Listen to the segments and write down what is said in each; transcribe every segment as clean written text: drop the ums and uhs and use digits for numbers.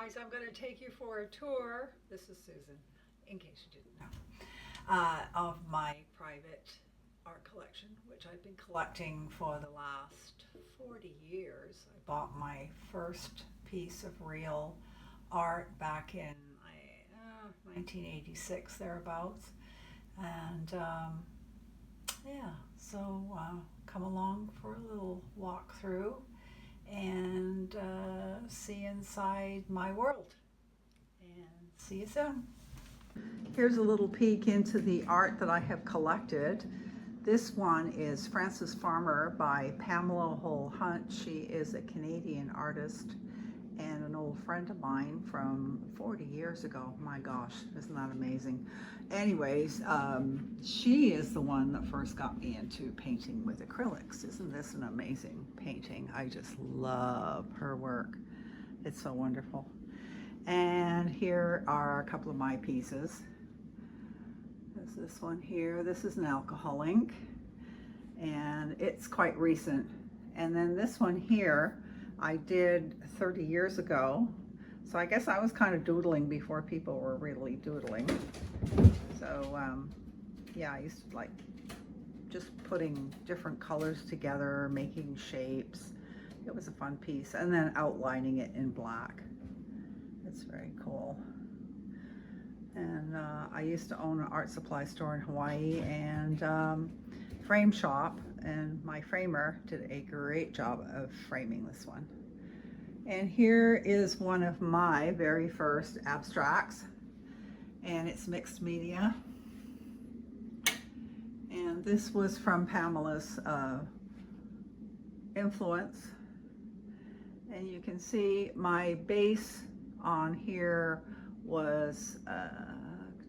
guys, I'm going to take you for a tour. This is Susan, in case you didn't know, of my private art collection, which I've been collecting for the last 40 years. I bought my first piece of real art back in 1986, thereabouts. And yeah, so come along for a little walk through and see inside my world, and see you soon. Here's a little peek into the art that I have collected. This one is Frances Farmer by Pam Holl Hunt. She is a Canadian artist and an old friend of mine from 40 years ago. My gosh, isn't that amazing? Anyways, she is the one that first got me into painting with acrylics. Isn't this an amazing painting? I just love her work. It's so wonderful. And here are a couple of my pieces. There's this one here. This is an alcohol ink, and it's quite recent. And then this one here, I did 30 years ago. So I guess I was kind of doodling before people were really doodling. So yeah, I used to like just putting different colors together, making shapes. It was a fun piece. And then outlining it in black. It's very cool. And I used to own an art supply store in Hawaii and frame shop, and my framer did a great job of framing this one. And here is one of my very first abstracts, and it's mixed media. And this was from Pamela's influence. And you can see my base on here was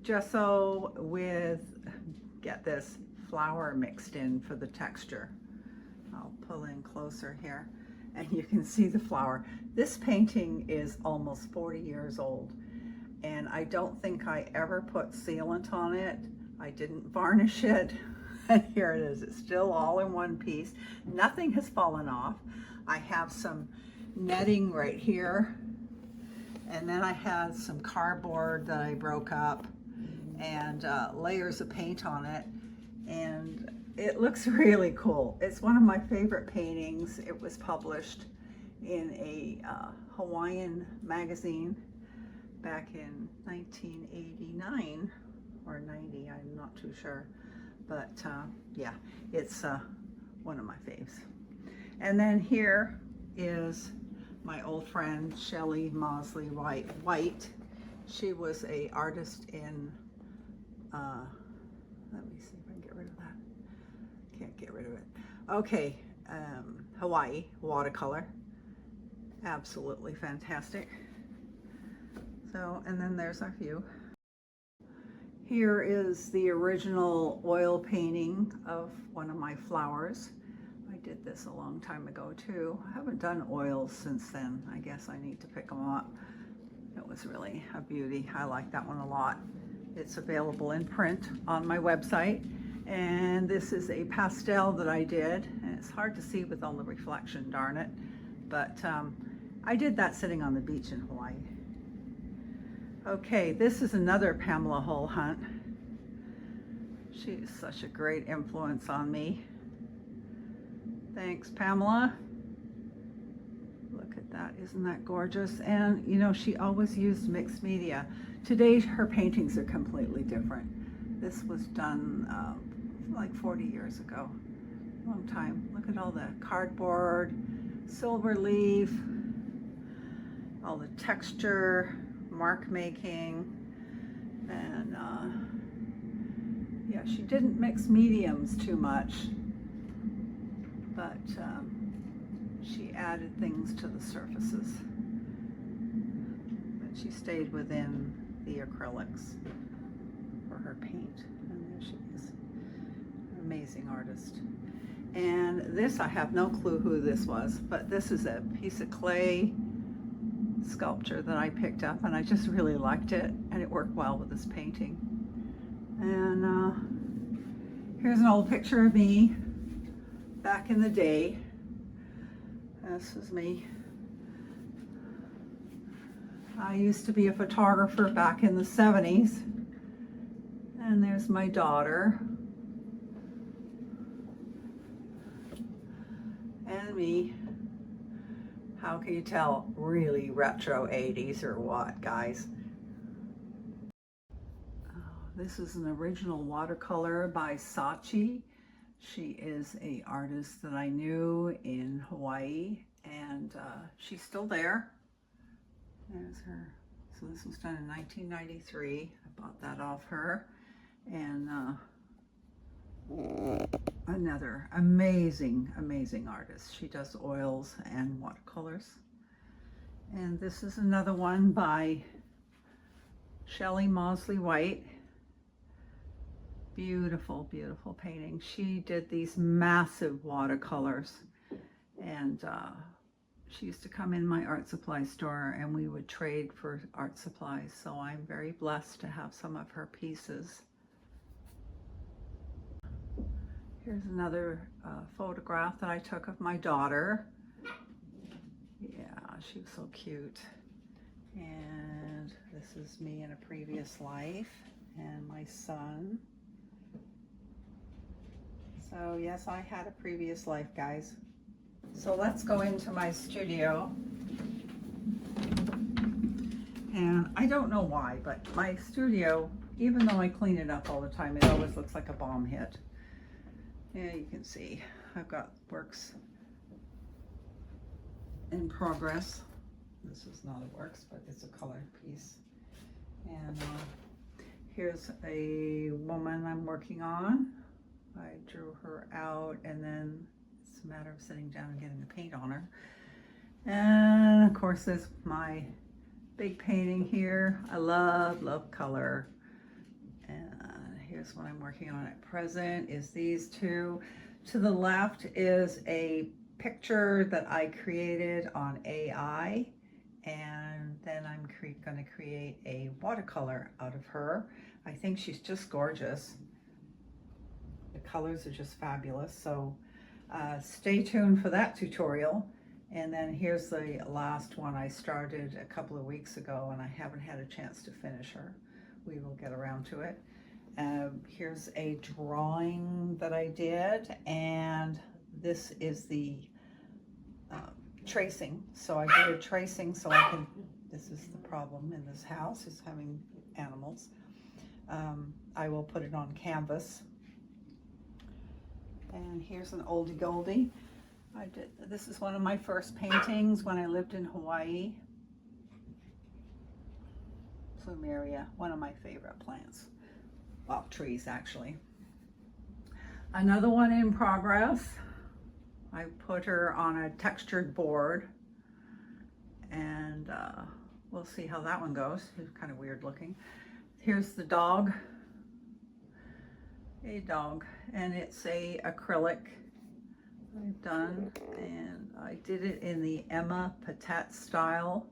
gesso with, get this, flour mixed in for the texture. I'll pull in closer here and you can see the flower. This painting is almost 40 years old, and I don't think I ever put sealant on it. I didn't varnish it. And here it is. It's still all in one piece. Nothing has fallen off. I have some netting right here, and then I had some cardboard that I broke up and layers of paint on it, and it looks really cool. It's one of my favorite paintings. It was published in a Hawaiian magazine back in 1989 or 90, I'm not too sure. But yeah, it's one of my faves. And then here is my old friend Shelly Maudsley White. She was a artist in, let me see if I can get rid of that. Can't get rid of it. Okay, Hawaii, watercolor. Absolutely fantastic. So, and then there's our view. Here is the original oil painting of one of my flowers. I did this a long time ago too. I haven't done oils since then. I guess I need to pick them up. It was really a beauty. I like that one a lot. It's available in print on my website. And this is a pastel that I did. And it's hard to see with all the reflection, darn it. But I did that sitting on the beach in Hawaii. Okay, this is another Pamela Holl Hunt. She is such a great influence on me. Thanks, Pamela. Look at that, isn't that gorgeous? And you know, she always used mixed media. Today, her paintings are completely different. This was done like 40 years ago, long time. Look at all the cardboard, silver leaf, all the texture, mark making, and yeah, she didn't mix mediums too much, but she added things to the surfaces, but she stayed within the acrylics for her paint. And there she is, an amazing artist. And this, I have no clue who this was, but this is a piece of clay sculpture that I picked up, and I just really liked it, and it worked well with this painting. And here's an old picture of me back in the day. This was me I used to be a photographer back in the 70s. And there's my daughter. And me. How can you tell? Really retro 80s or what, guys? This is an original watercolor by Sachi. She is an artist that I knew in Hawaii, and she's still there. There's her. So this was done in 1993. I bought that off her. And another amazing, amazing artist. She does oils and watercolors. And this is another one by Shelly Maudsley White. Beautiful, beautiful painting. She did these massive watercolors, and she used to come in my art supply store and we would trade for art supplies. So I'm very blessed to have some of her pieces. Here's another photograph that I took of my daughter. Yeah, she was so cute. And this is me in a previous life, and my son. So yes, I had a previous life, guys. So let's go into my studio. And I don't know why, but my studio, even though I clean it up all the time, it always looks like a bomb hit. Yeah, you can see I've got works in progress. This is not a works, but it's a colored piece. And here's a woman I'm working on. I drew her out, and then it's a matter of sitting down and getting the paint on her. And of course, there's my big painting here. I love color. And here's what I'm working on at present is these two. To the left is a picture that I created on AI, and then I'm going to create a watercolor out of her. I think she's just gorgeous. The colors are just fabulous. So stay tuned for that tutorial. And then here's the last one I started a couple of weeks ago, and I haven't had a chance to finish her. We will get around to it. Here's a drawing that I did, and this is the tracing. So I did a tracing so I can, this is the problem in this house, is having animals. I will put it on canvas. And here's an oldie goldie. This is one of my first paintings when I lived in Hawaii. Plumeria, one of my favorite plants. Well, trees actually. Another one in progress. I put her on a textured board, and we'll see how that one goes. It's kind of weird looking. Here's the dog. A dog, and it's a acrylic I've done, and I did it in the Emma Patet style.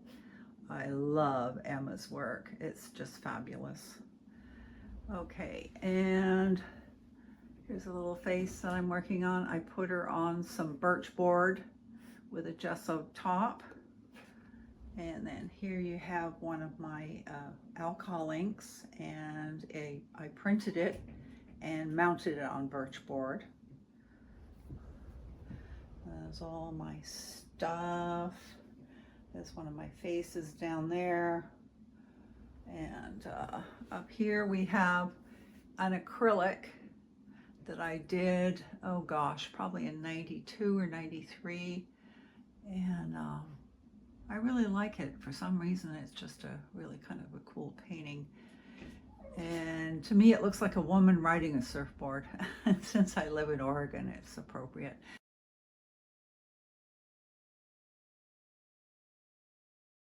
I love Emma's work. It's just fabulous. Okay, and here's a little face that I'm working on. I put her on some birch board with a gesso top. And then here you have one of my alcohol inks, and I printed it and mounted it on birch board. There's all my stuff. There's one of my faces down there. And up here we have an acrylic that I did, oh gosh, probably in 92 or 93. And I really like it. For some reason, it's just a really kind of a cool painting. And to me, it looks like a woman riding a surfboard. Since I live in Oregon, it's appropriate.